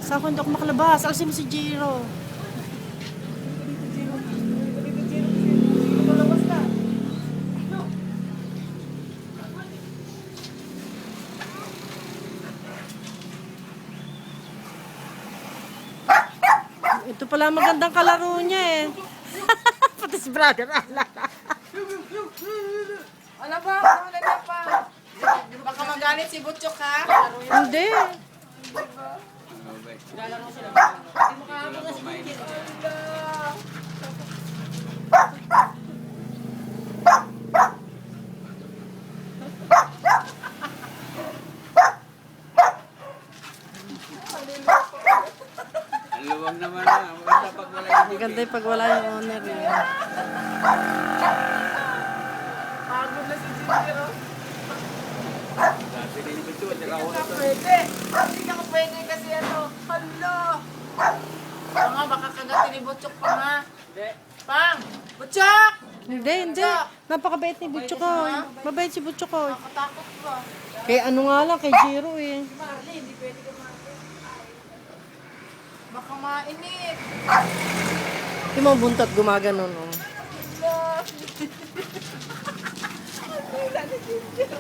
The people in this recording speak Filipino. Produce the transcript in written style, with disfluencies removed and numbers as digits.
Saan ko hindi ako makalabas? Alisin mo si Jiro. Ito pala magandang kalaro niya eh. Pati si brother. Ano ba? Ano na pa? Baka magalit si Butchok ha? Hindi. Luwag naman na. Maganda pag wala yung Maganda yung pag wala yung owner eh. Pagod na si Ginger. Sabi ni Bito, at saka Hindi wala ka to. pwede. Hindi ka pwede kasi ano. Hala. Nga, baka kagatin ni Butchok pa nga. Hindi. Pang! Butchok! Hindi, hindi. Napakabait ni Butcho ko. Mabait si Butcho ko. Nakatakot ba? Kaya ano nga lang, kay Jiro eh. Marley, hindi pwede ka Marley. Baka mainit. Yung mga buntot gumaganon oh. Hala. Ang hila ni Ginger.